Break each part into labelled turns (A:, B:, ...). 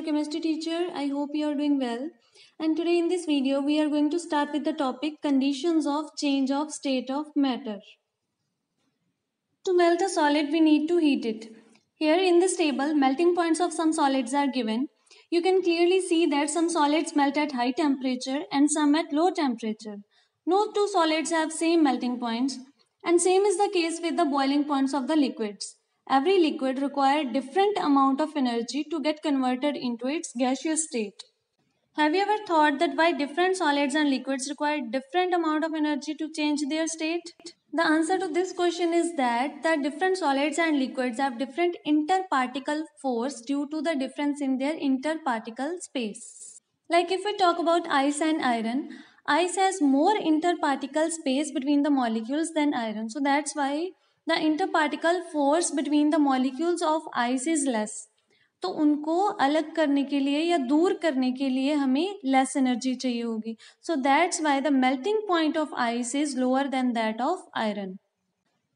A: chemistry teacher. I hope you are doing well. And today in this video, we are going to start with the topic conditions of change of state of matter. To melt a solid, we need to heat it. Here in this table, melting points of some solids are given. You can clearly see that some solids melt at high temperature and some at low temperature. No two solids have same melting points, and same is the case with the boiling points of the liquids. Every liquid requires different amount of energy to get converted into its gaseous state. Have you ever thought that why different solids and liquids require different amount of energy to change their state? The answer to this question is that the different solids and liquids have different interparticle force due to the difference in their interparticle space. Like if we talk about ice and iron, ice has more interparticle space between the molecules than iron. So that's why the interparticle force between the molecules of ice is less. तो उनको अलग करने के लिए या दूर करने के लिए हमें लेस एनर्जी चाहिए होगी. So that's why the melting point of ice is lower than that of iron.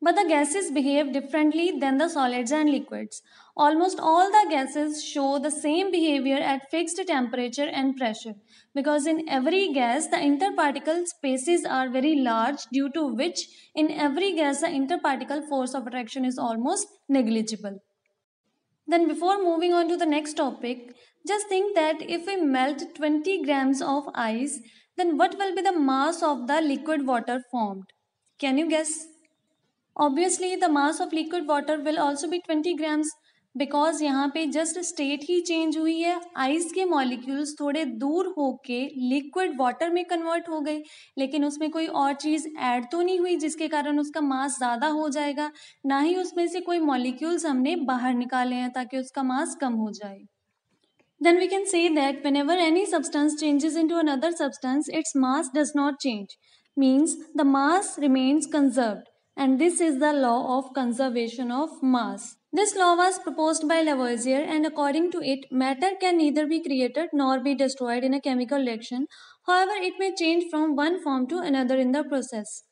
A: But the gases behave differently than the solids and liquids. Almost all the gases show the same behavior at fixed temperature and pressure, because in every gas the interparticle spaces are very large, due to which in every gas the interparticle force of attraction is almost negligible. Then before moving on to the next topic, just think that if we melt 20 grams of ice, then what will be the mass of the liquid water formed? Can you guess? Obviously, the mass of liquid water will also be 20 grams, because यहाँ पे just state ही change हुई है. Ice के molecules थोड़े दूर होके liquid water में convert हो गए, लेकिन उसमें कोई और चीज़ add तो नहीं हुई जिसके कारण उसका mass ज़्यादा हो जाएगा, ना ही उसमें से कोई molecules हमने बाहर निकाले हैं ताकि उसका mass कम हो जाए. Then we can say that whenever any substance changes into another substance, its mass does not change. Means the mass remains conserved. And this is the law of conservation of mass. This law was proposed by Lavoisier, and according to it, matter can neither be created nor be destroyed in a chemical reaction. However, it may change from one form to another in the process.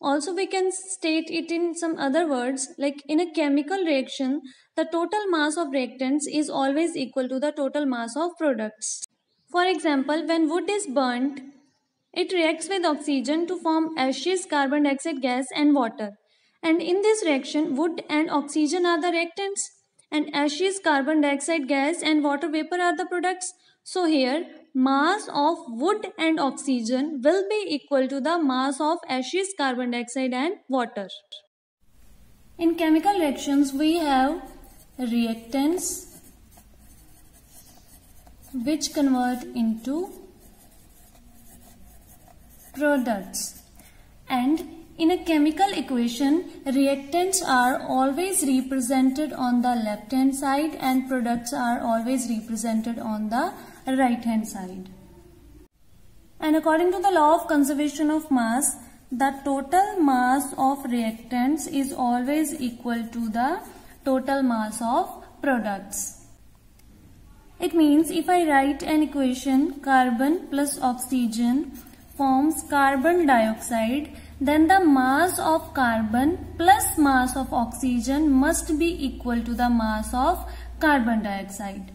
A: Also, we can state it in some other words, like in a chemical reaction, the total mass of reactants is always equal to the total mass of products. For example, when wood is burnt, it reacts with oxygen to form ashes, carbon dioxide gas and water. And in this reaction, wood and oxygen are the reactants, and ashes, carbon dioxide gas and water vapor are the products. So here, mass of wood and oxygen will be equal to the mass of ashes, carbon dioxide and water. In chemical reactions, we have reactants which convert into products, and in a chemical equation, reactants are always represented on the left hand side and products are always represented on the right hand side. And according to the law of conservation of mass, the total mass of reactants is always equal to the total mass of products. It means if I write an equation, carbon plus oxygen forms carbon dioxide, then the mass of carbon plus mass of oxygen must be equal to the mass of carbon dioxide.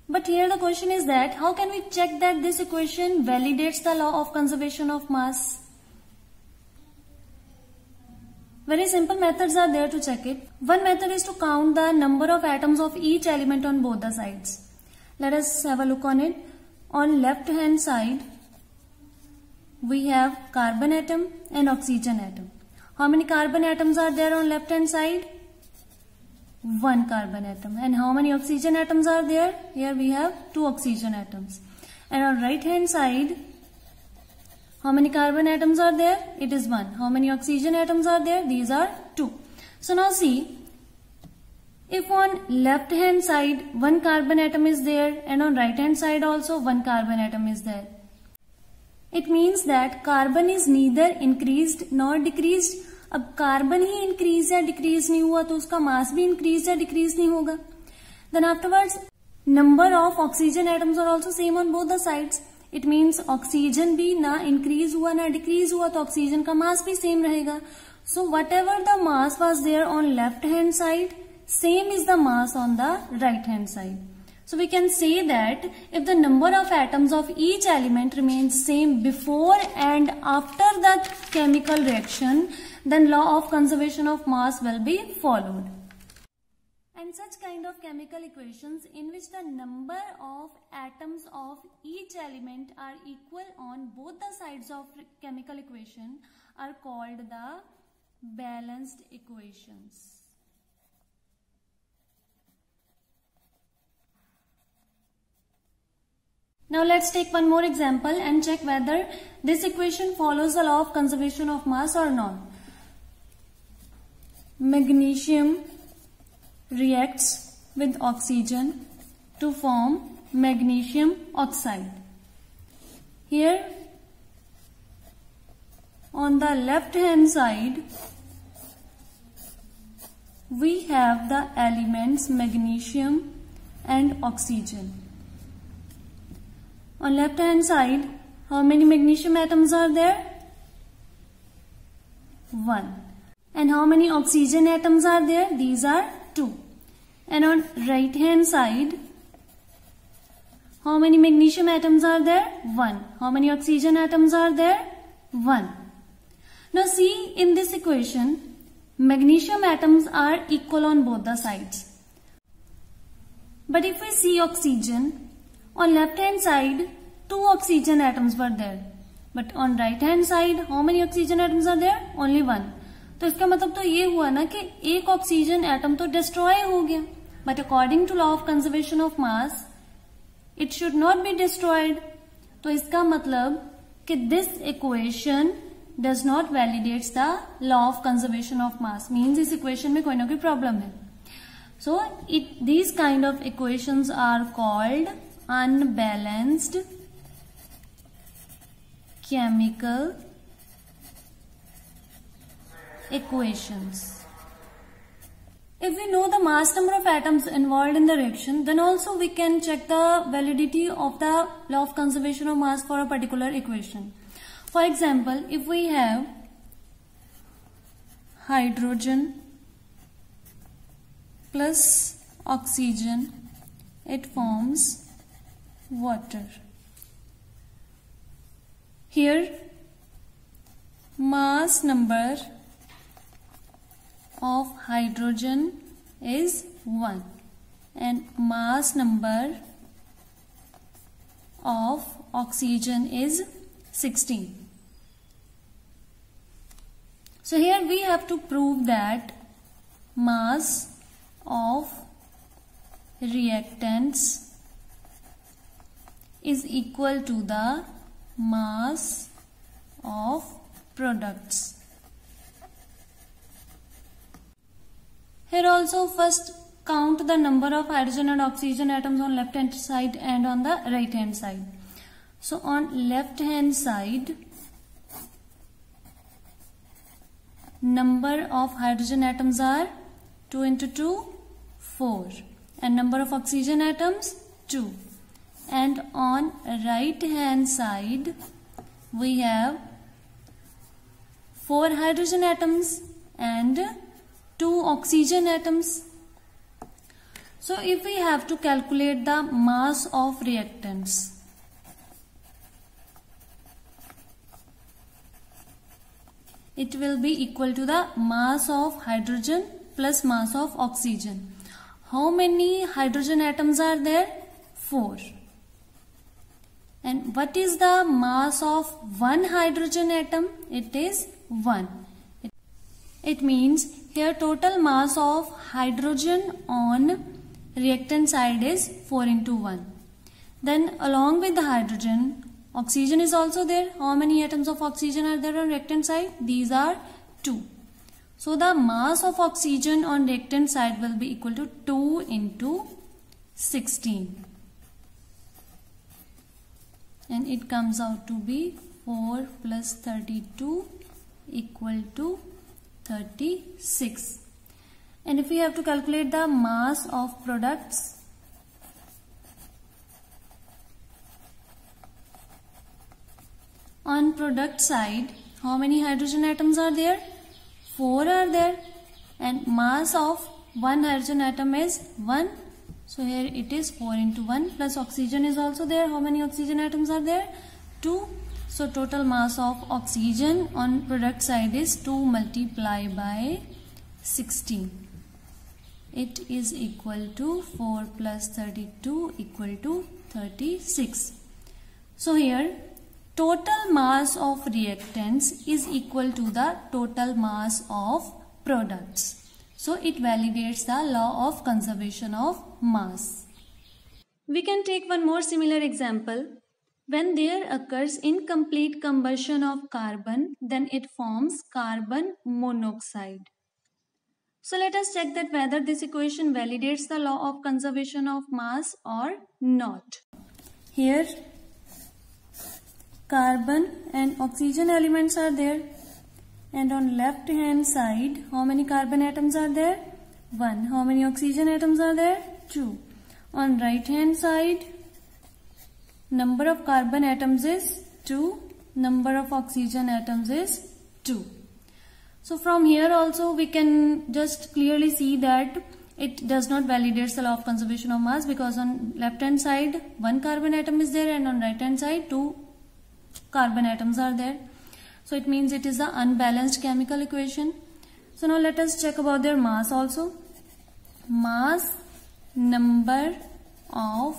A: But here the question is that how can we check that this equation validates the law of conservation of mass? Very simple methods are there to check it. One method is to count the number of atoms of each element on both the sides. Let us have a look on it. On left hand side, we have carbon atom and oxygen atom. How many carbon atoms are there on left hand side? One carbon atom. And how many oxygen atoms are there? Here we have 2 oxygen atoms. And on right hand side, how many carbon atoms are there? It is 1. How many oxygen atoms are there? These are 2. So now see, if on left hand side 1 carbon atom is there and on right hand side also 1 carbon atom is there, it means that carbon is neither increased nor decreased. अब carbon ही increase या decrease नहीं हुआ तो उसका मास भी increase या decrease नहीं होगा. Then afterwards, number of oxygen atoms are also same on both the sides. It means oxygen भी ना इंक्रीज हुआ ना डिक्रीज हुआ तो ऑक्सीजन का मास भी सेम रहेगा. So whatever the mass was there on left hand side, same is the mass on the right hand side. So we can say that if the number of atoms of each element remains same before and after the chemical reaction, then law of conservation of mass will be followed. And such kind of chemical equations in which the number of atoms of each element are equal on both the sides of chemical equation are called the balanced equations. Now let's take one more example and check whether this equation follows the law of conservation of mass or not. Magnesium reacts with oxygen to form magnesium oxide. Here on the left hand side we have the elements magnesium and oxygen. On left hand side, how many magnesium atoms are there? 1. And how many oxygen atoms are there? These are 2. And on right hand side, how many magnesium atoms are there? 1. How many oxygen atoms are there? 1. Now see, in this equation, magnesium atoms are equal on both the sides. But if we see oxygen, on left hand side, 2 oxygen atoms were there. But on right hand side, how many oxygen atoms are there? Only 1. तो इसका मतलब तो ये हुआ ना कि एक oxygen atom तो डिस्ट्रॉय हो गया. But according to law of conservation of mass, it should not be destroyed. तो इसका मतलब कि this equation does not validates the law of conservation of mass. Means इस equation में कोई ना कोई problem है. So these kind of equations are called unbalanced chemical equations. If we know the mass number of atoms involved in the reaction, then also we can check the validity of the law of conservation of mass for a particular equation. For example, if we have hydrogen plus oxygen, it forms water. Here, mass number of hydrogen is 1 and mass number of oxygen is 16. So here we have to prove that mass of reactants is equal to the mass of products. Here also first count the number of hydrogen and oxygen atoms on left hand side and on the right hand side. So on left hand side, number of hydrogen atoms are 2 into 2, 4, and number of oxygen atoms 2. And on right hand side we have 4 hydrogen atoms and 2 oxygen atoms. So if we have to calculate the mass of reactants, it will be equal to the mass of hydrogen plus mass of oxygen. How many hydrogen atoms are there? 4. And what is the mass of one hydrogen atom? It is 1. It means here total mass of hydrogen on reactant side is 4 into 1. Then along with the hydrogen, oxygen is also there. How many atoms of oxygen are there on reactant side? These are 2. So the mass of oxygen on reactant side will be equal to 2 into 16. And it comes out to be 4 plus 32 equal to 36. And if we have to calculate the mass of products, on product side, how many hydrogen atoms are there? 4 are there. And mass of one hydrogen atom is 1. So here it is 4 into 1 plus oxygen is also there. How many oxygen atoms are there? 2. So total mass of oxygen on product side is 2 multiplied by 16. It is equal to 4 plus 32 equal to 36. So here total mass of reactants is equal to the total mass of products. So it validates the law of conservation of mass. We can take one more similar example. When there occurs incomplete combustion of carbon, then it forms carbon monoxide. So let us check that whether this equation validates the law of conservation of mass or not. Here carbon and oxygen elements are there, and on left hand side how many carbon atoms are there? 1. How many oxygen atoms are there? 2. On right hand side number of carbon atoms is 2, number of oxygen atoms is 2. So from here also we can just clearly see that it does not validate the law of conservation of mass, because on left hand side 1 carbon atom is there and on right hand side 2 carbon atoms are there. So it means it is an unbalanced chemical equation. So now let us check about their mass also. Mass number of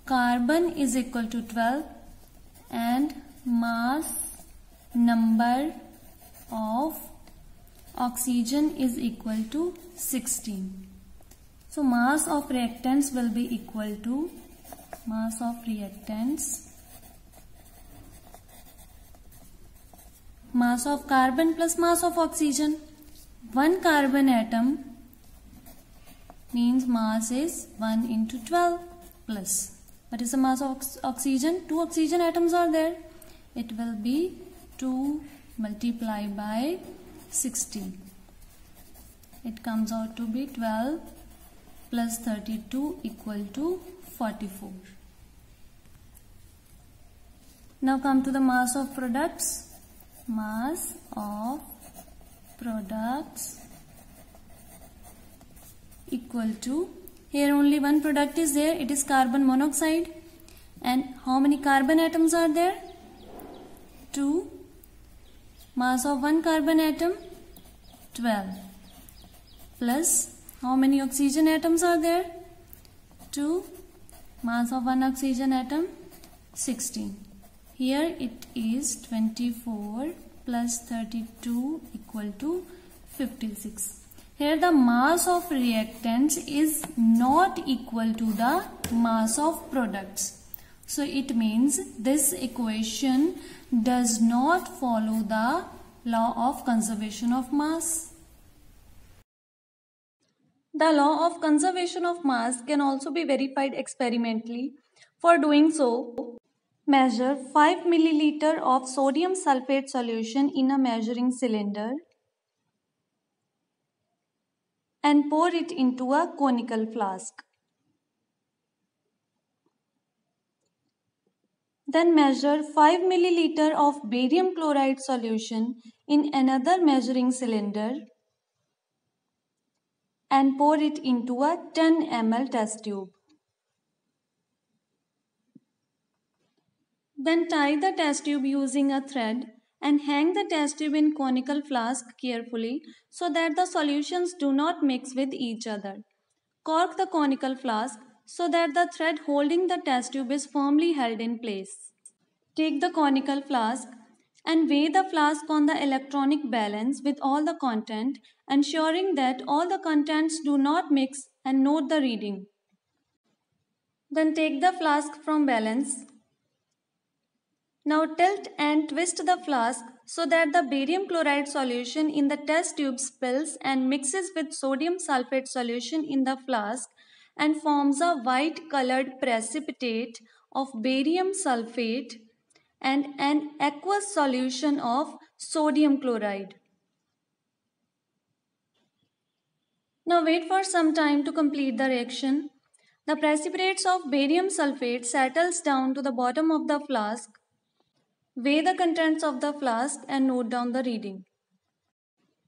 A: carbon is equal to 12 and mass number of oxygen is equal to 16. So mass of reactants will be equal to mass of reactants, mass of carbon plus mass of oxygen. 1 carbon atom means mass is 1 into 12 plus. What is the mass of oxygen? 2 oxygen atoms are there. It will be 2 multiplied by 16. It comes out to be 12 plus 32 equal to 44. Now come to the mass of products. Mass of products equal to, here only one product is there, it is carbon monoxide. And how many carbon atoms are there? 2. Mass of 1 carbon atom 12 plus how many oxygen atoms are there? 2. Mass of 1 oxygen atom 16. Here it is 24 plus 32 equal to 56. Here the mass of reactants is not equal to the mass of products. So it means this equation does not follow the law of conservation of mass. The law of conservation of mass can also be verified experimentally. For doing so, measure 5 milliliter of sodium sulfate solution in a measuring cylinder and pour it into a conical flask. Then measure 5 milliliter of barium chloride solution in another measuring cylinder and pour it into a 10 ml test tube. Then tie the test tube using a thread and hang the test tube in conical flask carefully so that the solutions do not mix with each other. Cork the conical flask so that the thread holding the test tube is firmly held in place. Take the conical flask and weigh the flask on the electronic balance with all the content, ensuring that all the contents do not mix, and note the reading. Then take the flask from balance. Now tilt and twist the flask so that the barium chloride solution in the test tube spills and mixes with sodium sulfate solution in the flask and forms a white colored precipitate of barium sulfate and an aqueous solution of sodium chloride. Now wait for some time to complete the reaction. The precipitates of barium sulfate settles down to the bottom of the flask. Weigh the contents of the flask and note down the reading.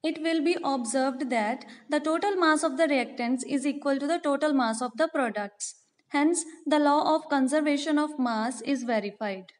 A: it will be observed that the total mass of the reactants is equal to the total mass of the products. Hence, the law of conservation of mass is verified.